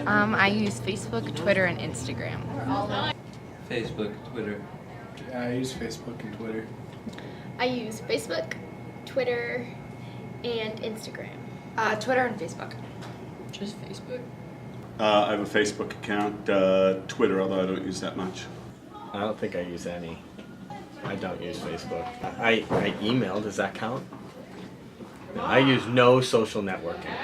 I use Facebook, Twitter, and Instagram. Facebook, Twitter. I use Facebook and Twitter. I use Facebook, Twitter, and Instagram. Twitter and Facebook. Just Facebook. I have a Facebook account, Twitter, although I don't use that much. I don't think I use any. I don't use Facebook. I email, does that count? No, I use no social networking.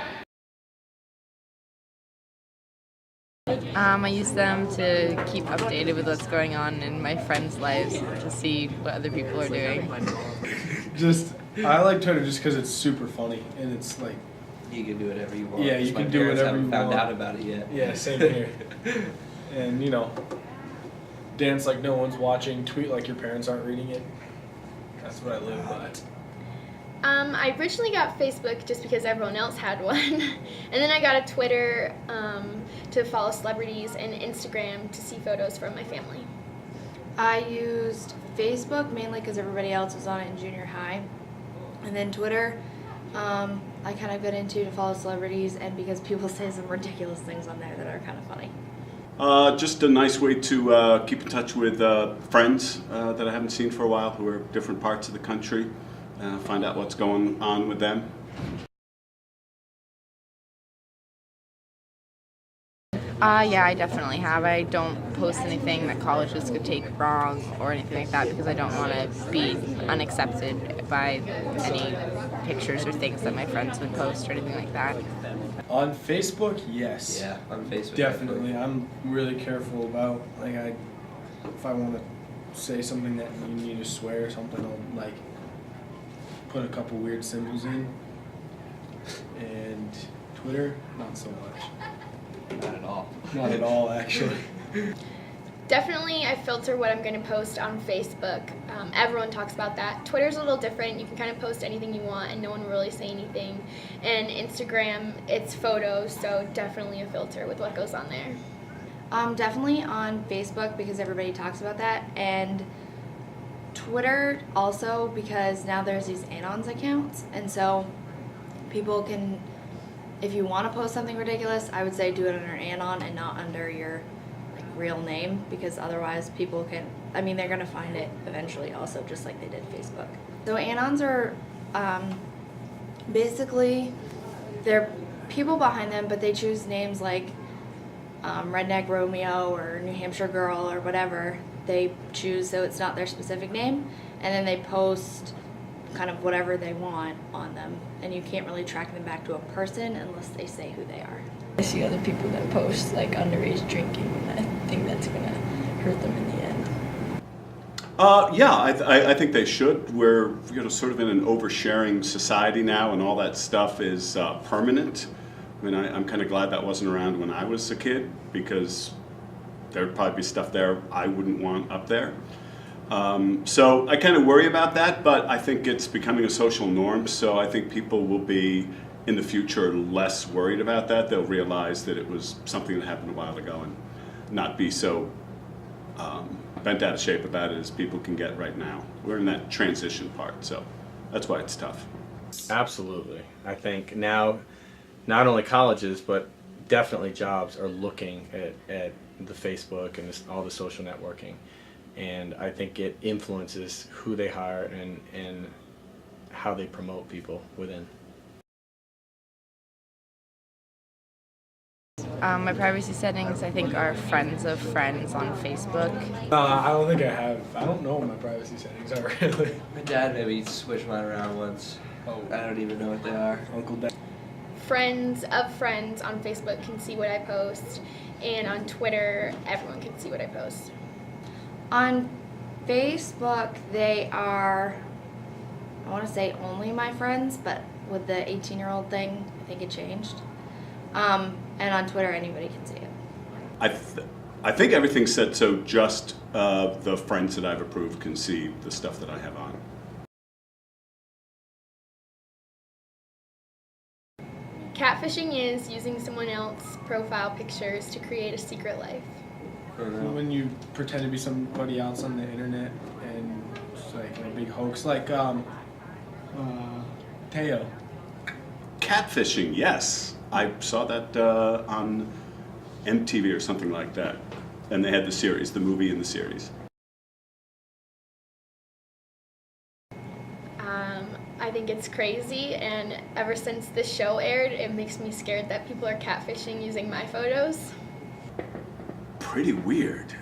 I use them to keep updated with what's going on in my friends' lives, to see what other people are doing. I like Twitter just because it's super funny and it's like. You can do whatever you want. Yeah, you can do whatever you want. Found out about it yet. Yeah, same here. And dance like no one's watching, tweet like your parents aren't reading it. That's what I live by. I originally got Facebook just because everyone else had one. And then I got a Twitter to follow celebrities and Instagram to see photos from my family. I used Facebook mainly because everybody else was on it in junior high. And then Twitter, I kind of got into to follow celebrities and because people say some ridiculous things on there that are kind of funny. Just a nice way to keep in touch with friends that I haven't seen for a while who are different parts of the country. Find out what's going on with them. Yeah, I definitely have. I don't post anything that colleges could take wrong or anything like that because I don't want to be unaccepted by any pictures or things that my friends would post or anything like that. On Facebook, yes. Yeah, on Facebook. Definitely. I'm really careful about, if I want to say something that you need to swear or something, I'll, put a couple weird symbols in. And Twitter, not so much. Not at all. Not at all, actually. Definitely, I filter what I'm going to post on Facebook. Everyone talks about that. Twitter's a little different. You can kind of post anything you want and no one will really say anything. And Instagram, it's photos, so definitely a filter with what goes on there. Definitely on Facebook because everybody talks about that, and Twitter also because now there's these Anons accounts, and so people can, if you want to post something ridiculous, I would say do it under Anon and not under your real name, because otherwise people can, they're going to find it eventually also, just like they did Facebook. So Anons are basically, they're people behind them, but they choose names like Redneck Romeo or New Hampshire Girl or whatever they choose, so it's not their specific name, and then they post kind of whatever they want on them, and you can't really track them back to a person unless they say who they are. I see other people that post underage drinking, and I think that's going to hurt them in the end. Yeah, I think they should. We're sort of in an oversharing society now, and all that stuff is permanent. I'm kind of glad that wasn't around when I was a kid, because there'd probably be stuff there I wouldn't want up there. So I kind of worry about that, but I think it's becoming a social norm, so I think people will be, in the future, less worried about that. They'll realize that it was something that happened a while ago and not be so bent out of shape about it as people can get right now. We're in that transition part, so that's why it's tough. Absolutely. I think now, not only colleges, but definitely jobs are looking at the Facebook and all the social networking. And I think it influences who they hire and how they promote people within. My privacy settings, I think, are friends of friends on Facebook. I don't think I have. I don't know what my privacy settings are really. My dad maybe switched mine around once. Oh. I don't even know what they are. Uncle Dad. Friends of friends on Facebook can see what I post, and on Twitter, everyone can see what I post. On Facebook, they are, I want to say only my friends, but with the 18-year-old thing, I think it changed. And on Twitter, anybody can see it. I think everything's said, so just the friends that I've approved can see the stuff that I have on. Catfishing is using someone else's profile pictures to create a secret life. When you pretend to be somebody else on the internet and it's a big hoax, like Teo. Catfishing, yes. I saw that on MTV or something like that. And they had the series, the movie and the series. I think it's crazy, and ever since this show aired, it makes me scared that people are catfishing using my photos. Pretty weird.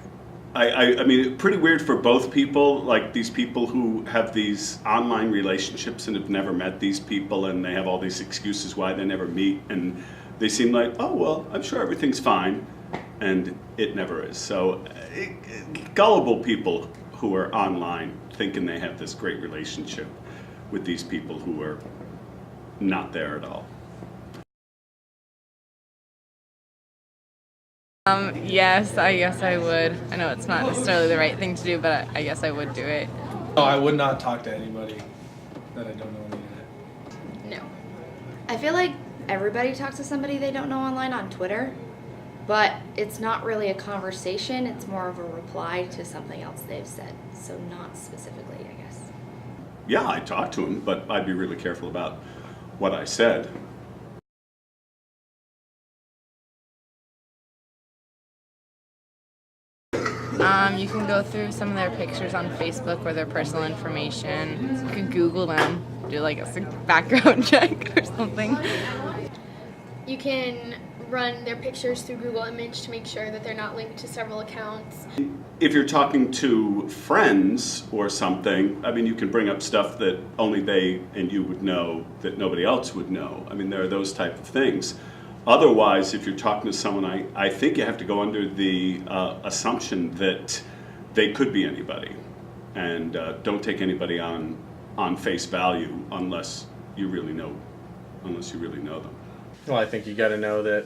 I mean, pretty weird for both people, like these people who have these online relationships and have never met these people, and they have all these excuses why they never meet, and they seem like, oh, well, I'm sure everything's fine, and it never is. So gullible people who are online thinking they have this great relationship with these people who are not there at all. Yes, I guess I would. I know it's not necessarily the right thing to do, but I guess I would do it. No, I would not talk to anybody that I don't know on the internet. No. I feel like everybody talks to somebody they don't know online on Twitter, but it's not really a conversation, it's more of a reply to something else they've said. So not specifically, I guess. Yeah, I talked to him, but I'd be really careful about what I said. You can go through some of their pictures on Facebook or their personal information. You can Google them, do like a background check or something. You can run their pictures through Google Image to make sure that they're not linked to several accounts. If you're talking to friends or something, I mean, you can bring up stuff that only they and you would know that nobody else would know. I mean, there are those type of things. Otherwise, if you're talking to someone, I think you have to go under the assumption that they could be anybody, and don't take anybody on face value unless you really know them. Well, I think you got to know that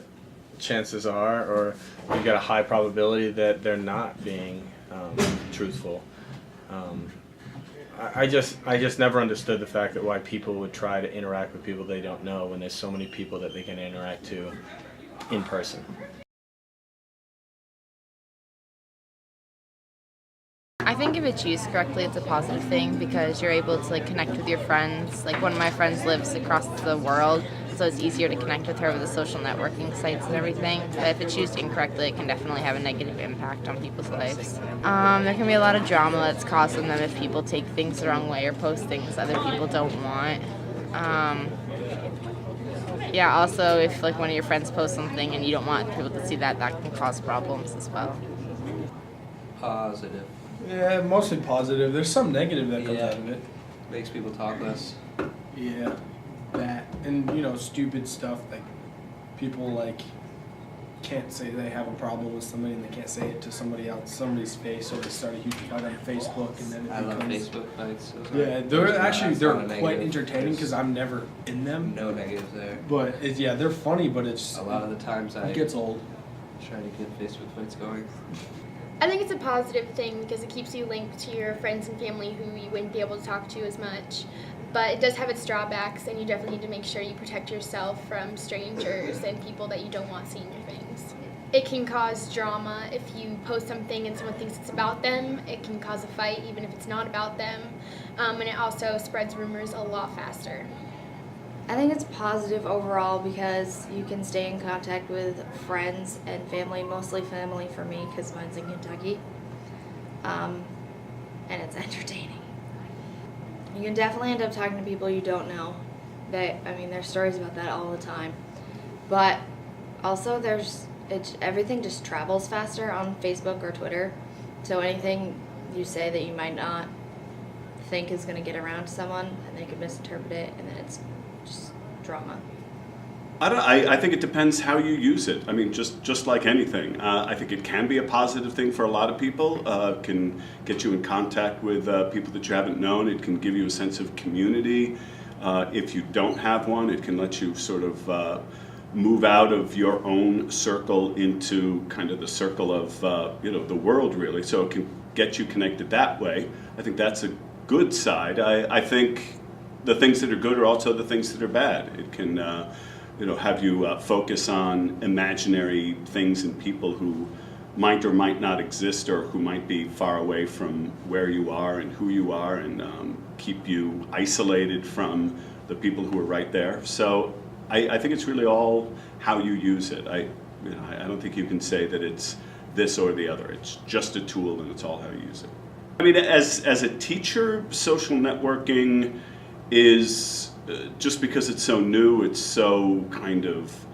chances are, or you got a high probability that they're not being truthful. I just never understood the fact that why people would try to interact with people they don't know when there's so many people that they can interact to in person. I think if it's used correctly, it's a positive thing because you're able to like connect with your friends. Like one of my friends lives across the world, so it's easier to connect with her with the social networking sites and everything. But if it's used incorrectly, it can definitely have a negative impact on people's lives. There can be a lot of drama that's caused on them if people take things the wrong way or post things other people don't want. Yeah, also if like one of your friends posts something and you don't want people to see that, that can cause problems as well. Positive. Yeah, mostly positive. There's some negative that comes Yeah. out of it. Makes people talk less. Yeah, that and stupid stuff like people like can't say they have a problem with somebody and they can't say it to somebody's face, so they start a huge fight on Facebook and then it I love becomes. Facebook fights. Yeah, they're quite entertaining because I'm never in them. No negatives there. But they're funny, but it's A lot of the times I it gets old. try to get Facebook fights going. I think it's a positive thing because it keeps you linked to your friends and family who you wouldn't be able to talk to as much. But it does have its drawbacks, and you definitely need to make sure you protect yourself from strangers and people that you don't want seeing your things. It can cause drama if you post something and someone thinks it's about them. It can cause a fight even if it's not about them. And it also spreads rumors a lot faster. I think it's positive overall because you can stay in contact with friends and family, mostly family for me because mine's in Kentucky. And it's entertaining. You can definitely end up talking to people you don't know. There's stories about that all the time. But also everything just travels faster on Facebook or Twitter. So anything you say that you might not think is going to get around to someone and they could misinterpret it and then it's just drama. I think it depends how you use it. I mean, just like anything, I think it can be a positive thing for a lot of people. It can get you in contact with people that you haven't known. It can give you a sense of community. If you don't have one, it can let you sort of move out of your own circle into kind of the circle of the world, really. So it can get you connected that way. I think that's a good side. I think the things that are good are also the things that are bad. It can have you focus on imaginary things and people who might or might not exist or who might be far away from where you are and who you are, and keep you isolated from the people who are right there. So I think it's really all how you use it. You know, I don't think you can say that it's this or the other. It's just a tool, and it's all how you use it. I mean, as a teacher, social networking is just because it's so new, it's so kind of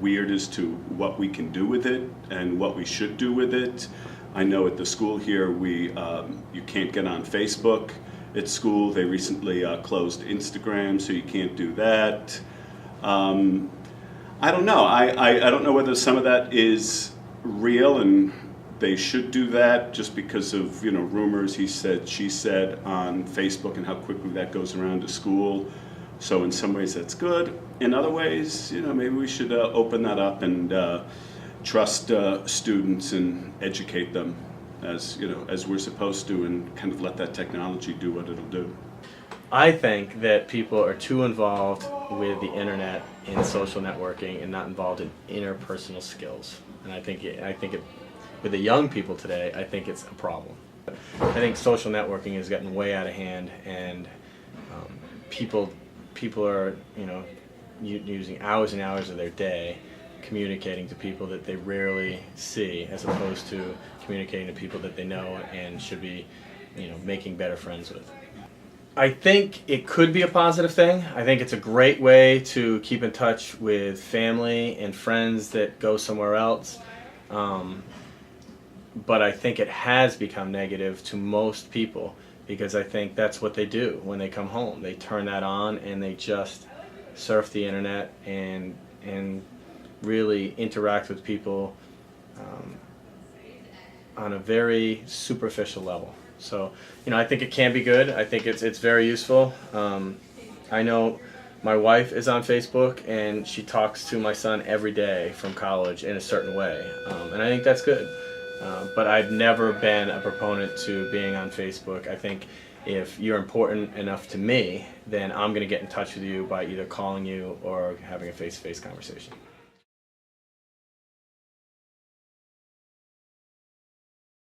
weird as to what we can do with it and what we should do with it. I know at the school here, you can't get on Facebook at school. They recently closed Instagram, so you can't do that. I don't know. I don't know whether some of that is real and they should do that just because of, you know, rumors, he said, she said on Facebook, and how quickly that goes around to school. So in some ways that's good. In other ways, you know, maybe we should open that up and trust students and educate them as, you know, as we're supposed to, and kind of let that technology do what it'll do. I think that people are too involved with the internet and social networking and not involved in interpersonal skills. And I think with the young people today, I think it's a problem. I think social networking has gotten way out of hand, and people are, you know, using hours and hours of their day communicating to people that they rarely see, as opposed to communicating to people that they know and should be, you know, making better friends with. I think it could be a positive thing. I think it's a great way to keep in touch with family and friends that go somewhere else. But I think it has become negative to most people, because I think that's what they do when they come home. They turn that on and they just surf the internet and really interact with people on a very superficial level. So, you know, I think it can be good. I think it's very useful. I know my wife is on Facebook, and she talks to my son every day from college in a certain way, and I think that's good. But I've never been a proponent to being on Facebook. I think if you're important enough to me, then I'm going to get in touch with you by either calling you or having a face-to-face conversation.